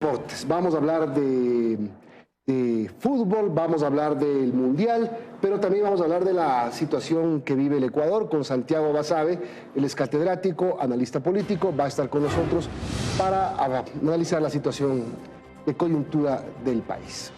deportes. Vamos a hablar de fútbol, vamos a hablar del Mundial, pero también vamos a hablar de la situación que vive el Ecuador con Santiago Basabe. Él es catedrático, analista político, va a estar con nosotros para analizar la situación de coyuntura del país.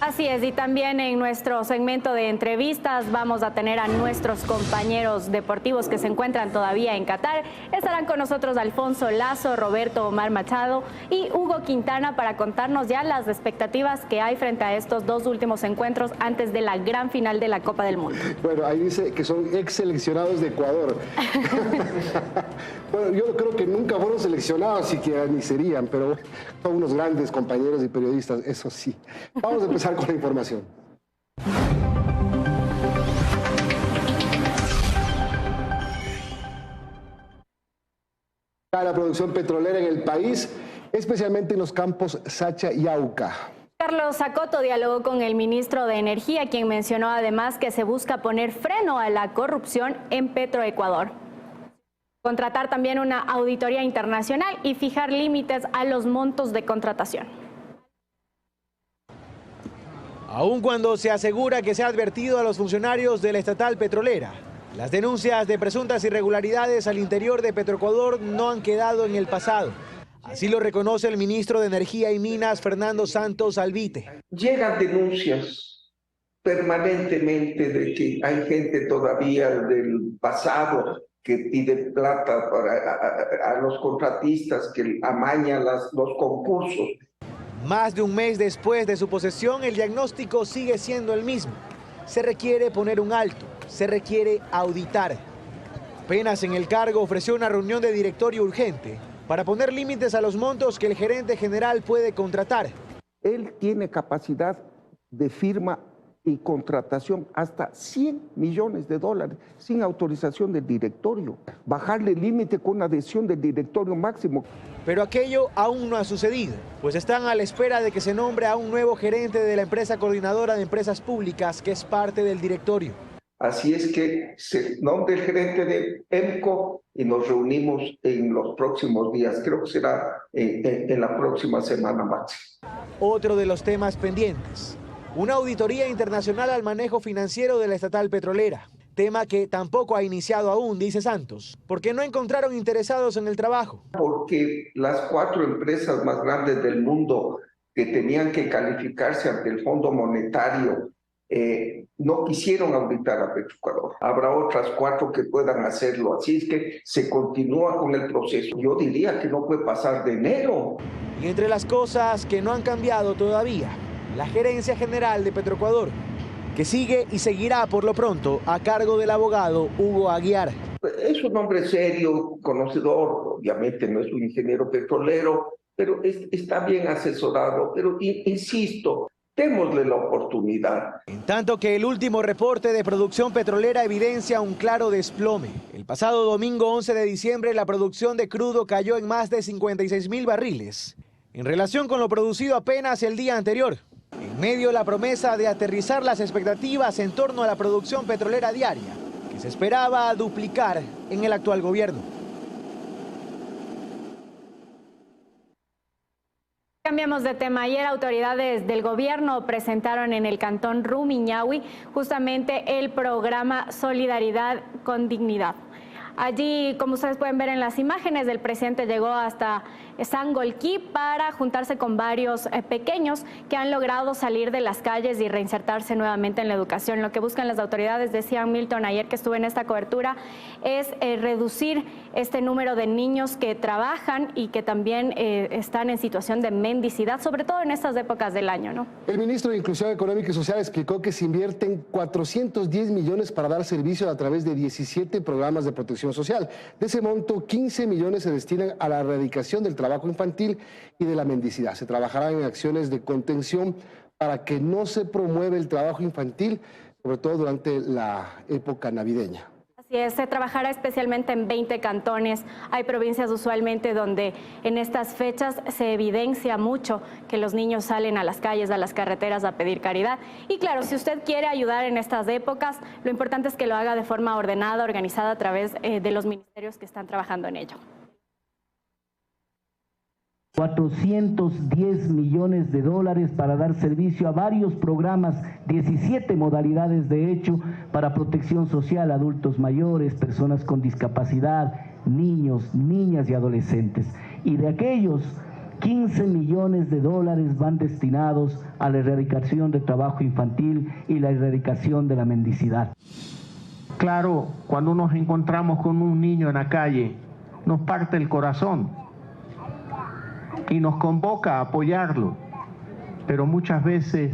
Así es, y también en nuestro segmento de entrevistas vamos a tener a nuestros compañeros deportivos que se encuentran todavía en Qatar. Estarán con nosotros Alfonso Lazo, Roberto Omar Machado y Hugo Quintana para contarnos ya las expectativas que hay frente a estos dos últimos encuentros antes de la gran final de la Copa del Mundo. Bueno, ahí dice que son ex seleccionados de Ecuador. Bueno, yo creo que nunca fueron seleccionados, siquiera ni serían, pero son unos grandes compañeros y periodistas, eso sí. Vamos a empezar con la información. La producción petrolera en el país, especialmente en los campos Sacha y Auca. Carlos Zacoto dialogó con el ministro de Energía, quien mencionó además que se busca poner freno a la corrupción en Petroecuador. Contratar también una auditoría internacional y fijar límites a los montos de contratación. Aun cuando se asegura que se ha advertido a los funcionarios de la estatal petrolera, las denuncias de presuntas irregularidades al interior de Petroecuador no han quedado en el pasado. Así lo reconoce el ministro de Energía y Minas, Fernando Santos Alvite. Llegan denuncias permanentemente de que hay gente todavía del pasado que pide plata a los contratistas, que amañan los concursos. Más de un mes después de su posesión, el diagnóstico sigue siendo el mismo. Se requiere poner un alto, se requiere auditar. Apenas en el cargo ofreció una reunión de directorio urgente para poner límites a los montos que el gerente general puede contratar. Él tiene capacidad de firma y contratación hasta 100 millones de dólares sin autorización del directorio. Bajarle el límite con adhesión del directorio máximo. Pero aquello aún no ha sucedido, pues están a la espera de que se nombre a un nuevo gerente de la empresa coordinadora de empresas públicas, que es parte del directorio. Así es que se nombra el gerente de EMCO y nos reunimos en los próximos días. Creo que será en la próxima semana máximo. Otro de los temas pendientes: una auditoría internacional al manejo financiero de la estatal petrolera. Tema que tampoco ha iniciado aún, dice Santos, porque no encontraron interesados en el trabajo. Porque las 4 empresas más grandes del mundo que tenían que calificarse ante el Fondo Monetario no quisieron auditar a Petroecuador. Habrá otras 4 que puedan hacerlo, así es que se continúa con el proceso. Yo diría que no puede pasar de enero. Y entre las cosas que no han cambiado todavía, la gerencia general de Petroecuador, que sigue y seguirá por lo pronto a cargo del abogado Hugo Aguiar. Es un hombre serio, conocedor, obviamente no es un ingeniero petrolero, pero está bien asesorado. Pero insisto, démosle la oportunidad. En tanto que el último reporte de producción petrolera evidencia un claro desplome. El pasado domingo 11 de diciembre la producción de crudo cayó en más de 56.000 barriles, en relación con lo producido apenas el día anterior. En medio de la promesa de aterrizar las expectativas en torno a la producción petrolera diaria, que se esperaba duplicar en el actual gobierno. Cambiamos de tema. Ayer autoridades del gobierno presentaron en el cantón Rumiñahui justamente el programa Solidaridad con Dignidad. Allí, como ustedes pueden ver en las imágenes, el presidente llegó hasta Sangolquí para juntarse con varios pequeños que han logrado salir de las calles y reinsertarse nuevamente en la educación. Lo que buscan las autoridades, decía Milton ayer que estuve en esta cobertura, es reducir este número de niños que trabajan y que también están en situación de mendicidad, sobre todo en estas épocas del año, ¿no? El ministro de Inclusión Económica y Social explicó que se invierten 410 millones para dar servicio a través de 17 programas de protección social. De ese monto, 15 millones se destinan a la erradicación del trabajo infantil y de la mendicidad. Se trabajará en acciones de contención para que no se promueva el trabajo infantil, sobre todo durante la época navideña. Así es, se trabajará especialmente en 20 cantones. Hay provincias usualmente donde en estas fechas se evidencia mucho que los niños salen a las calles, a las carreteras a pedir caridad. Y claro, si usted quiere ayudar en estas épocas, lo importante es que lo haga de forma ordenada, organizada a través de los ministerios que están trabajando en ello. 410 millones de dólares para dar servicio a varios programas, 17 modalidades de hecho, para protección social, adultos mayores, personas con discapacidad, niños, niñas y adolescentes. Y de aquellos, 15 millones de dólares van destinados a la erradicación del trabajo infantil y la erradicación de la mendicidad. Claro, cuando nos encontramos con un niño en la calle, nos parte el corazón y nos convoca a apoyarlo, pero muchas veces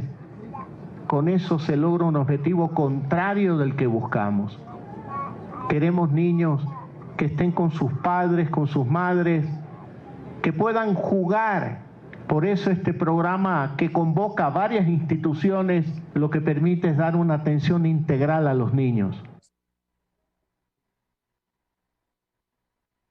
con eso se logra un objetivo contrario del que buscamos. Queremos niños que estén con sus padres, con sus madres, que puedan jugar. Por eso este programa, que convoca a varias instituciones, lo que permite es dar una atención integral a los niños.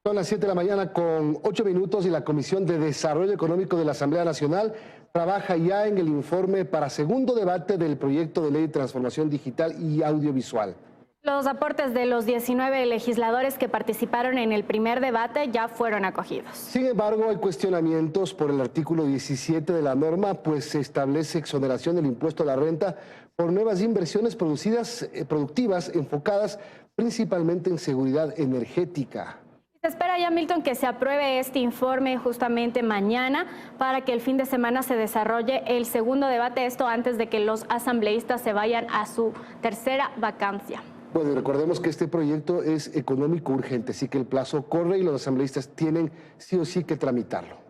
Son las 7 de la mañana con 8 minutos y la Comisión de Desarrollo Económico de la Asamblea Nacional trabaja ya en el informe para segundo debate del proyecto de ley de transformación digital y audiovisual. Los aportes de los 19 legisladores que participaron en el primer debate ya fueron acogidos. Sin embargo, hay cuestionamientos por el artículo 17 de la norma, pues se establece exoneración del impuesto a la renta por nuevas inversiones productivas enfocadas principalmente en seguridad energética. Se espera ya, Milton, que se apruebe este informe justamente mañana para que el fin de semana se desarrolle el segundo debate, esto antes de que los asambleístas se vayan a su tercera vacancia. Bueno, recordemos que este proyecto es económico urgente, así que el plazo corre y los asambleístas tienen sí o sí que tramitarlo.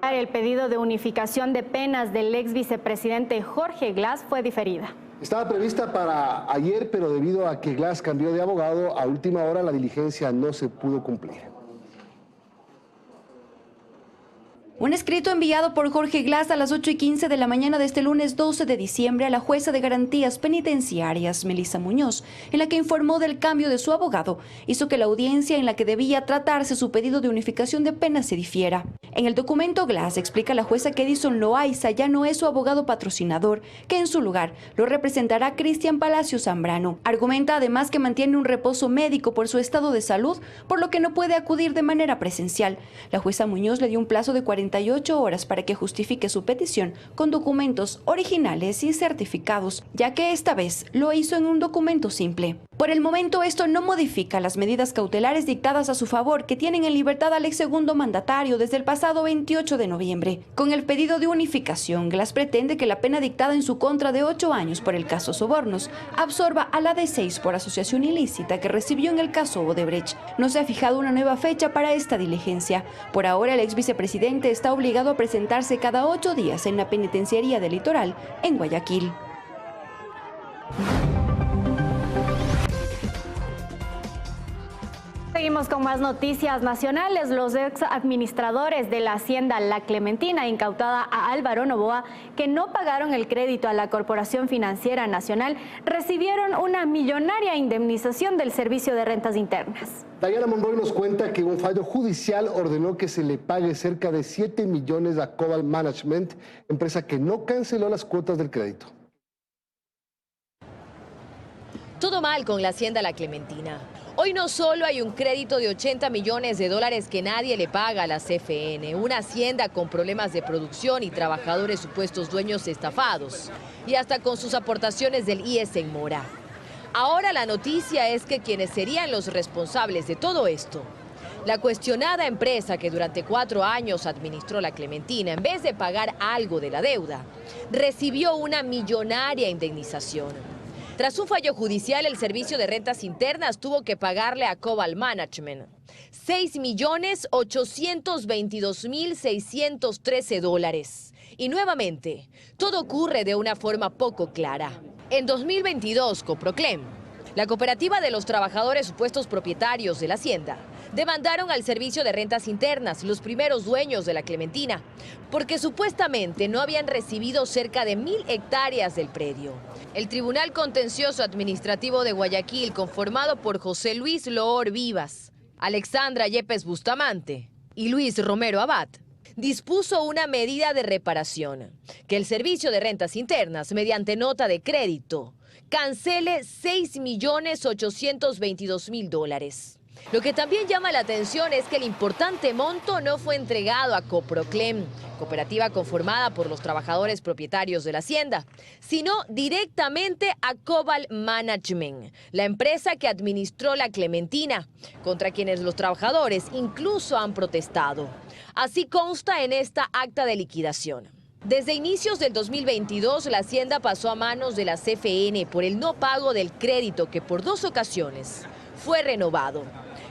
El pedido de unificación de penas del ex vicepresidente Jorge Glass fue diferida. Estaba prevista para ayer, pero debido a que Glass cambió de abogado, a última hora la diligencia no se pudo cumplir. Un escrito enviado por Jorge Glass a las 8:15 de la mañana de este lunes 12 de diciembre a la jueza de garantías penitenciarias, Melissa Muñoz, en la que informó del cambio de su abogado, hizo que la audiencia en la que debía tratarse su pedido de unificación de penas se difiera. En el documento, Glass explica a la jueza que Edison Loaiza ya no es su abogado patrocinador, que en su lugar lo representará Cristian Palacio Zambrano. Argumenta además que mantiene un reposo médico por su estado de salud, por lo que no puede acudir de manera presencial. La jueza Muñoz le dio un plazo de 48 horas para que justifique su petición con documentos originales y certificados, ya que esta vez lo hizo en un documento simple. Por el momento, esto no modifica las medidas cautelares dictadas a su favor que tienen en libertad al ex segundo mandatario desde el pasado 28 de noviembre. Con el pedido de unificación, Glass pretende que la pena dictada en su contra de 8 años por el caso Sobornos absorba a la de 6 por asociación ilícita que recibió en el caso Odebrecht. No se ha fijado una nueva fecha para esta diligencia. Por ahora, el ex vicepresidente está obligado a presentarse cada 8 días en la penitenciaría del Litoral en Guayaquil. Seguimos con más noticias nacionales. Los ex administradores de la Hacienda La Clementina, incautada a Álvaro Noboa, que no pagaron el crédito a la Corporación Financiera Nacional, recibieron una millonaria indemnización del Servicio de Rentas Internas. Dayana Monroy nos cuenta que un fallo judicial ordenó que se le pague cerca de 7 millones a Cobalt Management, empresa que no canceló las cuotas del crédito. Todo mal con la Hacienda La Clementina. Hoy no solo hay un crédito de 80 millones de dólares que nadie le paga a la CFN, una hacienda con problemas de producción y trabajadores supuestos dueños estafados, y hasta con sus aportaciones del IES en mora. Ahora la noticia es que quienes serían los responsables de todo esto, la cuestionada empresa que durante 4 años administró La Clementina, en vez de pagar algo de la deuda, recibió una millonaria indemnización. Tras un fallo judicial, el Servicio de Rentas Internas tuvo que pagarle a Cobalt Management $6.822.613. Y nuevamente, todo ocurre de una forma poco clara. En 2022, Coproclem, la cooperativa de los trabajadores supuestos propietarios de la hacienda, demandaron al Servicio de Rentas Internas, los primeros dueños de La Clementina, porque supuestamente no habían recibido cerca de 1.000 hectáreas del predio. El Tribunal Contencioso Administrativo de Guayaquil, conformado por José Luis Loor Vivas, Alexandra Yepes Bustamante y Luis Romero Abad, dispuso una medida de reparación que el Servicio de Rentas Internas, mediante nota de crédito, cancele $6.822.000. Lo que también llama la atención es que el importante monto no fue entregado a Coproclem, cooperativa conformada por los trabajadores propietarios de la hacienda, sino directamente a Cobal Management, la empresa que administró la Clementina, contra quienes los trabajadores incluso han protestado. Así consta en esta acta de liquidación. Desde inicios del 2022, la hacienda pasó a manos de la CFN por el no pago del crédito que por 2 ocasiones fue renovado.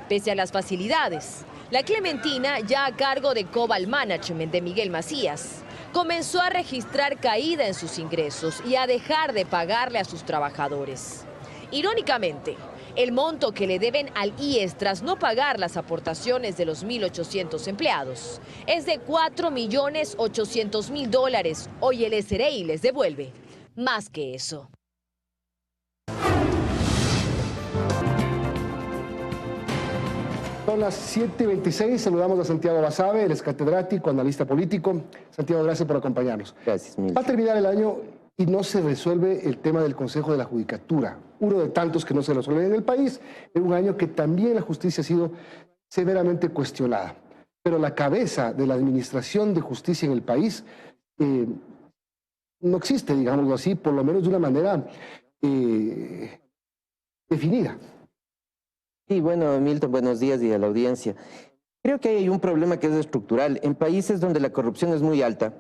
Pese a las facilidades, la Clementina, ya a cargo de Cobal Management de Miguel Macías, comenzó a registrar caída en sus ingresos y a dejar de pagarle a sus trabajadores. Irónicamente, el monto que le deben al IES tras no pagar las aportaciones de los 1.800 empleados es de $4.800.000. Hoy el SRI les devuelve más que eso. Son las 7:26, saludamos a Santiago Basabe, él es catedrático, analista político. Santiago, gracias por acompañarnos. Gracias, Mil. Va a terminar el año y no se resuelve el tema del Consejo de la Judicatura, uno de tantos que no se resuelven en el país, en un año que también la justicia ha sido severamente cuestionada. Pero la cabeza de la administración de justicia en el país no existe, digámoslo así, por lo menos de una manera definida. Sí, bueno, Milton, buenos días y a la audiencia. Creo que hay un problema que es estructural. En países donde la corrupción es muy alta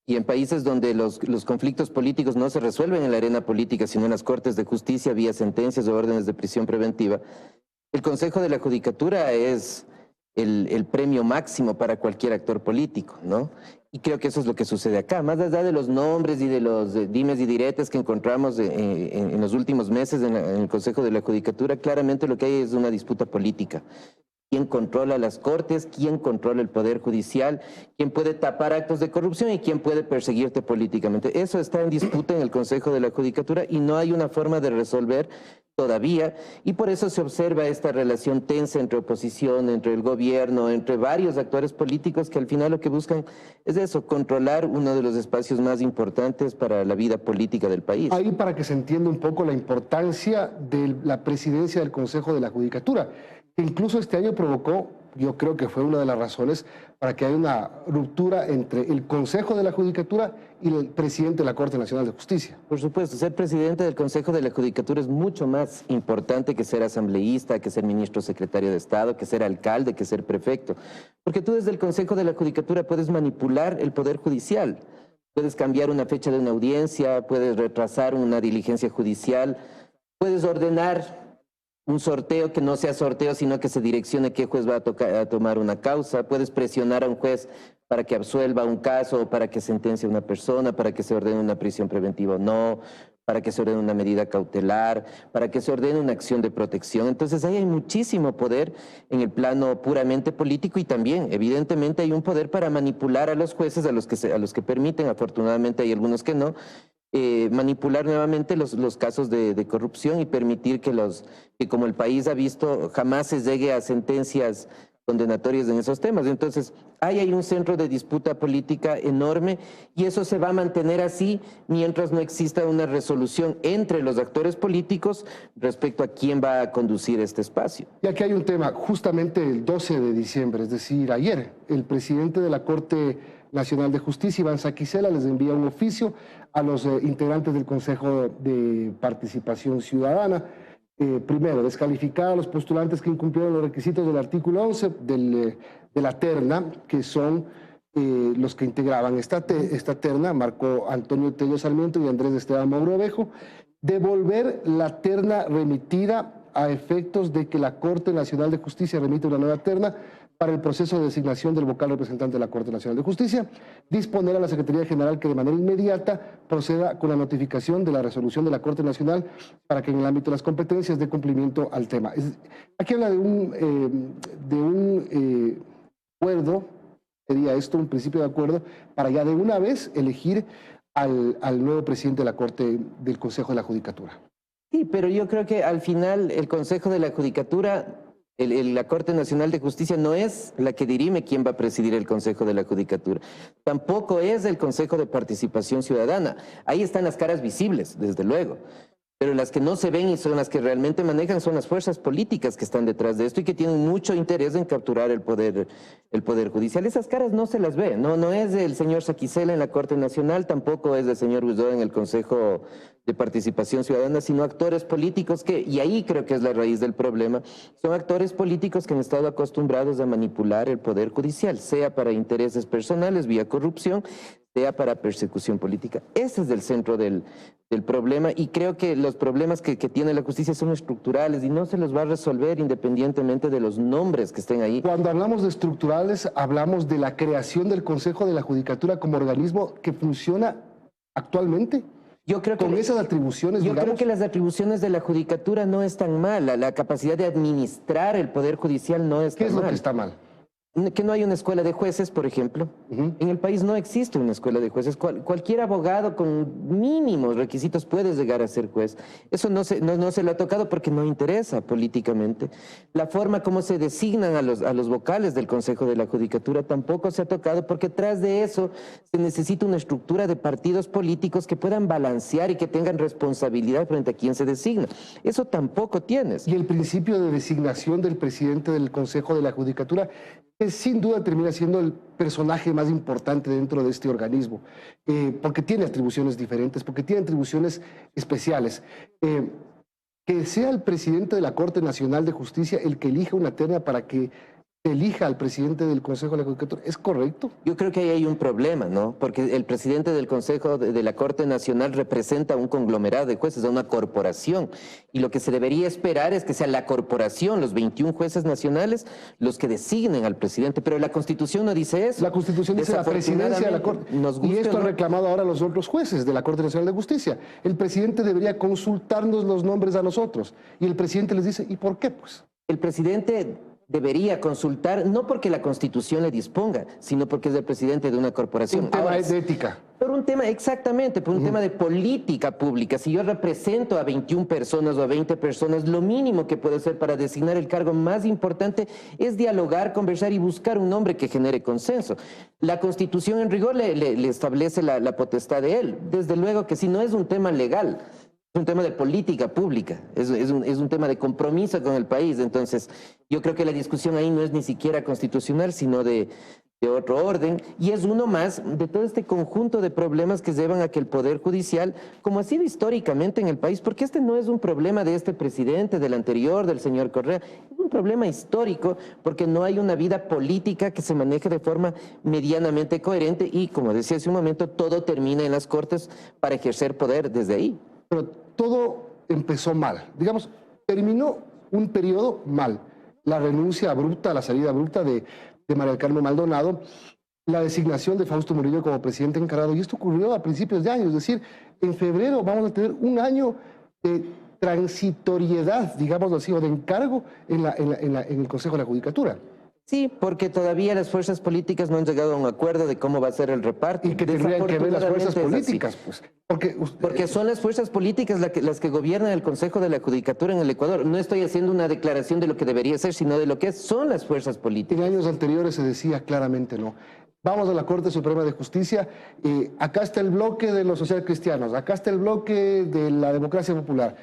y en países donde los conflictos políticos no se resuelven en la arena política, sino en las cortes de justicia vía sentencias o órdenes de prisión preventiva, el Consejo de la Judicatura es el premio máximo para cualquier actor político, ¿no? Y creo que eso es lo que sucede acá. Más allá de los nombres y de los dimes y diretes que encontramos en los últimos meses en el Consejo de la Judicatura, claramente lo que hay es una disputa política. ¿Quién controla las cortes? ¿Quién controla el poder judicial? ¿Quién puede tapar actos de corrupción? ¿Y quién puede perseguirte políticamente? Eso está en disputa en el Consejo de la Judicatura y no hay una forma de resolver todavía, y por eso se observa esta relación tensa entre oposición, entre el gobierno, entre varios actores políticos que al final lo que buscan es eso, controlar uno de los espacios más importantes para la vida política del país. Ahí para que se entienda un poco la importancia de la presidencia del Consejo de la Judicatura, que incluso este año provocó, yo creo que fue una de las razones para que haya una ruptura entre el Consejo de la Judicatura y el presidente de la Corte Nacional de Justicia. Por supuesto, ser presidente del Consejo de la Judicatura es mucho más importante que ser asambleísta, que ser ministro secretario de Estado, que ser alcalde, que ser prefecto. Porque tú desde el Consejo de la Judicatura puedes manipular el Poder Judicial. Puedes cambiar una fecha de una audiencia, puedes retrasar una diligencia judicial, puedes ordenar un sorteo que no sea sorteo, sino que se direccione qué juez va a tomar una causa. Puedes presionar a un juez para que absuelva un caso o para que sentencie a una persona, para que se ordene una prisión preventiva o no, para que se ordene una medida cautelar, para que se ordene una acción de protección. Entonces ahí hay muchísimo poder en el plano puramente político y también, evidentemente, hay un poder para manipular a los jueces, a los que permiten, afortunadamente hay algunos que no, manipular nuevamente los casos de corrupción y permitir que como el país ha visto, jamás se llegue a sentencias condenatorias en esos temas. Entonces, hay un centro de disputa política enorme y eso se va a mantener así mientras no exista una resolución entre los actores políticos respecto a quién va a conducir este espacio. Y aquí hay un tema, justamente el 12 de diciembre, es decir, ayer, el presidente de la Corte Nacional de Justicia, Iván Saquicela, les envía un oficio a los integrantes del Consejo de Participación Ciudadana. Primero, descalificar a los postulantes que incumplieron los requisitos del artículo 11 de la terna, que son los que integraban esta terna, Marco Antonio Tello Sarmiento y Andrés Esteban Mogrovejo, devolver la terna remitida a efectos de que la Corte Nacional de Justicia remite una nueva terna para el proceso de designación del vocal representante de la Corte Nacional de Justicia, disponer a la Secretaría General que de manera inmediata proceda con la notificación de la resolución de la Corte Nacional para que en el ámbito de las competencias dé cumplimiento al tema. Aquí habla de un acuerdo, sería esto un principio de acuerdo, para ya de una vez elegir al nuevo presidente de la Corte del Consejo de la Judicatura. Sí, pero yo creo que al final el Consejo de la Judicatura, la Corte Nacional de Justicia no es la que dirime quién va a presidir el Consejo de la Judicatura. Tampoco es el Consejo de Participación Ciudadana. Ahí están las caras visibles, desde luego. Pero las que no se ven y son las que realmente manejan son las fuerzas políticas que están detrás de esto y que tienen mucho interés en capturar el poder judicial. Esas caras no se las ve, no es del señor Saquicela en la Corte Nacional, tampoco es del señor Guizó en el Consejo de Participación Ciudadana, sino actores políticos que, y ahí creo que es la raíz del problema, son actores políticos que han estado acostumbrados a manipular el poder judicial, sea para intereses personales vía corrupción, sea para persecución política. Ese es el centro del problema y creo que los problemas que tiene la justicia son estructurales y no se los va a resolver independientemente de los nombres que estén ahí. Cuando hablamos de estructurales, hablamos de la creación del Consejo de la Judicatura como organismo que funciona actualmente. Yo creo que con esas atribuciones, yo creo que las atribuciones de la judicatura no están mal, la capacidad de administrar el poder judicial no está mal. ¿Qué es lo que está mal? Que no hay una escuela de jueces, por ejemplo. En el país no existe una escuela de jueces. Cualquier abogado con mínimos requisitos puede llegar a ser juez. Eso no se lo ha tocado porque no interesa políticamente. La forma como se designan a los vocales del Consejo de la Judicatura tampoco se ha tocado porque tras de eso se necesita una estructura de partidos políticos que puedan balancear y que tengan responsabilidad frente a quien se designa. Eso tampoco tienes. Y el principio de designación del presidente del Consejo de la Judicatura sin duda termina siendo el personaje más importante dentro de este organismo, porque tiene atribuciones diferentes, porque tiene atribuciones especiales. Que sea el presidente de la Corte Nacional de Justicia el que elija una terna para que elija al presidente del Consejo de la Judicatura, ¿es correcto? Yo creo que ahí hay un problema, ¿no? Porque el presidente del Consejo de la Corte Nacional representa a un conglomerado de jueces, a una corporación, y lo que se debería esperar es que sea la corporación, los 21 jueces nacionales, los que designen al presidente, pero la Constitución no dice eso. La Constitución dice la presidencia de la Corte, y esto ha reclamado ahora los otros jueces de la Corte Nacional de Justicia. El presidente debería consultarnos los nombres a nosotros, y el presidente les dice, ¿y por qué, pues? El presidente debería consultar, no porque la Constitución le disponga, sino porque es el presidente de una corporación. Un tema de ética. Por un tema, exactamente, por un tema de política pública. Si yo represento a 21 personas o a 20 personas, lo mínimo que puedo hacer para designar el cargo más importante es dialogar, conversar y buscar un nombre que genere consenso. La Constitución en rigor le establece la potestad de él. Desde luego que si no es un tema legal, es un tema de política pública, es un tema de compromiso con el país. Entonces, yo creo que la discusión ahí no es ni siquiera constitucional, sino de otro orden, y es uno más de todo este conjunto de problemas que llevan a que el Poder Judicial, como ha sido históricamente en el país, porque este no es un problema de este presidente, del anterior, del señor Correa, es un problema histórico, porque no hay una vida política que se maneje de forma medianamente coherente y, como decía hace un momento, todo termina en las Cortes para ejercer poder desde ahí. Pero todo empezó mal. Digamos, terminó un periodo mal. La renuncia abrupta, la salida abrupta de María del Carmen Maldonado, la designación de Fausto Murillo como presidente encargado, y esto ocurrió a principios de año, es decir, en febrero vamos a tener un año de transitoriedad, digámoslo así, o de encargo en el Consejo de la Judicatura. Sí, porque todavía las fuerzas políticas no han llegado a un acuerdo de cómo va a ser el reparto. Y que tendrían que ver las fuerzas políticas, pues. Porque son las fuerzas políticas las que gobiernan el Consejo de la Judicatura en el Ecuador. No estoy haciendo una declaración de lo que debería ser, sino de lo que son las fuerzas políticas. En años anteriores se decía claramente no. Vamos a la Corte Suprema de Justicia. Acá está el bloque de los socialcristianos, acá está el bloque de la democracia popular.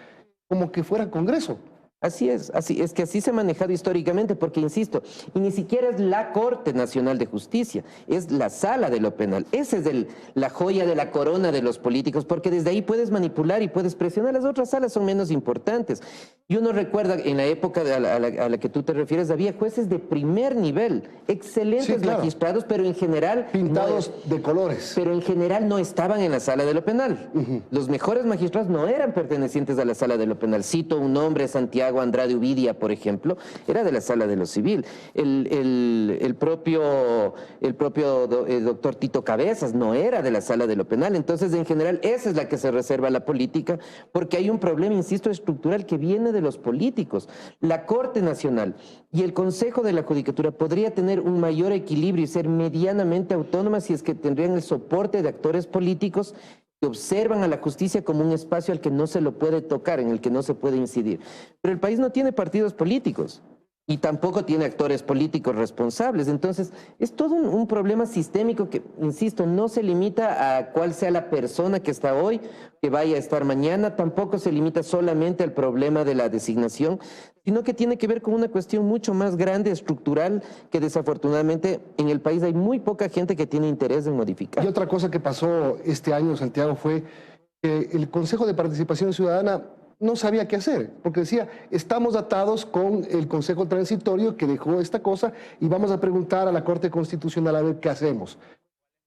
Como que fuera Congreso. Así es que así se ha manejado históricamente, porque insisto, y ni siquiera es la Corte Nacional de Justicia, es la Sala de lo Penal. Esa es la joya de la corona de los políticos, porque desde ahí puedes manipular y puedes presionar. Las otras salas son menos importantes. Y uno recuerda, en la época a la que tú te refieres, había jueces de primer nivel, excelentes, sí, claro, magistrados, pero en general... pintados de colores. Pero en general no estaban en la Sala de lo Penal. Los mejores magistrados no eran pertenecientes a la Sala de lo Penal. Cito un nombre, Santiago Andrade Uvidia, por ejemplo, era de la Sala de lo Civil. El propio doctor Tito Cabezas no era de la Sala de lo Penal. Entonces, en general, esa es la que se reserva a la política, porque hay un problema, insisto, estructural que viene de los políticos. La Corte Nacional y el Consejo de la Judicatura podría tener un mayor equilibrio y ser medianamente autónomas si es que tendrían el soporte de actores políticos que observan a la justicia como un espacio al que no se lo puede tocar, en el que no se puede incidir. Pero el país no tiene partidos políticos. y tampoco tiene actores políticos responsables. Entonces, es todo un problema sistémico que, insisto, no se limita a cuál sea la persona que está hoy, que vaya a estar mañana, tampoco se limita solamente al problema de la designación, sino que tiene que ver con una cuestión mucho más grande, estructural, que desafortunadamente en el país hay muy poca gente que tiene interés en modificar. Y otra cosa que pasó este año, Santiago, fue que el Consejo de Participación Ciudadana no sabía qué hacer, porque decía, estamos atados con el Consejo Transitorio que dejó esta cosa y vamos a preguntar a la Corte Constitucional a ver qué hacemos.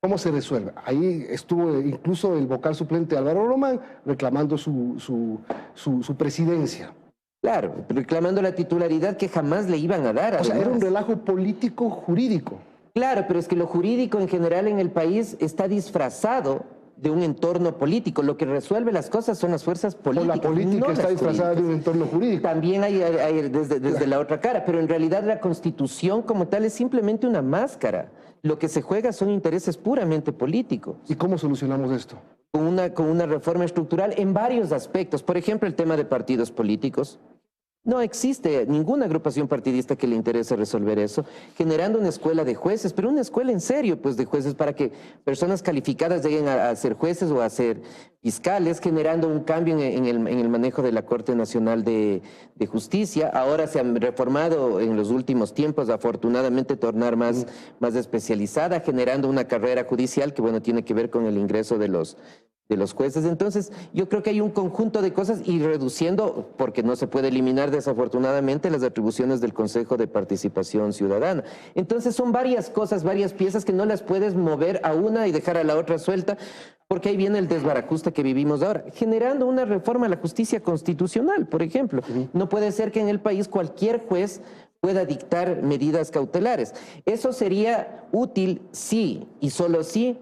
¿Cómo se resuelve? Ahí estuvo incluso el vocal suplente Álvaro Román reclamando su presidencia. Claro, reclamando la titularidad que jamás le iban a dar. O sea, era un relajo político jurídico. Claro, pero es que lo jurídico en general en el país está disfrazado de un entorno político. Lo que resuelve las cosas son las fuerzas políticas. O la política no está disfrazada de un entorno jurídico. También hay desde la otra cara, pero en realidad la Constitución como tal es simplemente una máscara. Lo que se juega son intereses puramente políticos. ¿Y cómo solucionamos esto? Con una reforma estructural en varios aspectos. Por ejemplo, el tema de partidos políticos. No existe ninguna agrupación partidista que le interese resolver eso, generando una escuela de jueces, pero una escuela en serio, pues, de jueces para que personas calificadas lleguen a ser jueces o a ser fiscales, generando un cambio en el manejo de la Corte Nacional de Justicia. Ahora se han reformado en los últimos tiempos, afortunadamente, tornar más especializada, generando una carrera judicial que, bueno, tiene que ver con el ingreso de los jueces. Entonces, yo creo que hay un conjunto de cosas y reduciendo, porque no se puede eliminar desafortunadamente las atribuciones del Consejo de Participación Ciudadana. Entonces, son varias cosas, varias piezas que no las puedes mover a una y dejar a la otra suelta, porque ahí viene el desbarajuste que vivimos ahora, generando una reforma a la justicia constitucional, por ejemplo. No puede ser que en el país cualquier juez pueda dictar medidas cautelares. Eso sería útil si y solo si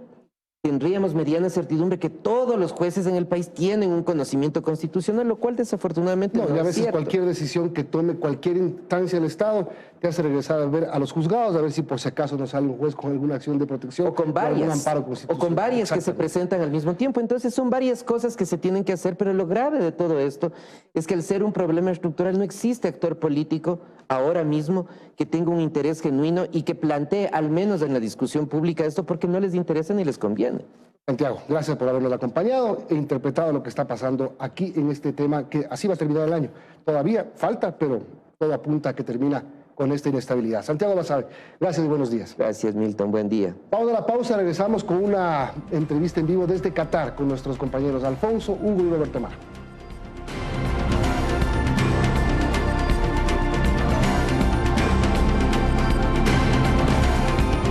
tendríamos mediana certidumbre que todos los jueces en el país tienen un conocimiento constitucional, lo cual desafortunadamente no y a es veces cierto. Cualquier decisión que tome cualquier instancia del Estado te hace regresar a ver a los juzgados, a ver si por si acaso no sale un juez con alguna acción de protección o con varias, algún amparo constitucional. o con varias que se presentan al mismo tiempo. Entonces son varias cosas que se tienen que hacer, pero lo grave de todo esto es que al ser un problema estructural no existe actor político ahora mismo que tenga un interés genuino y que plantee al menos en la discusión pública esto porque no les interesa ni les conviene. Santiago, gracias por habernos acompañado e interpretado lo que está pasando aquí en este tema, que así va a terminar el año. Todavía falta, pero todo apunta a que termina con esta inestabilidad. Santiago Basabe, gracias y buenos días. Gracias, Milton, buen día. Vamos a la pausa, regresamos con una entrevista en vivo desde Qatar con nuestros compañeros Alfonso, Hugo y Roberto Mar.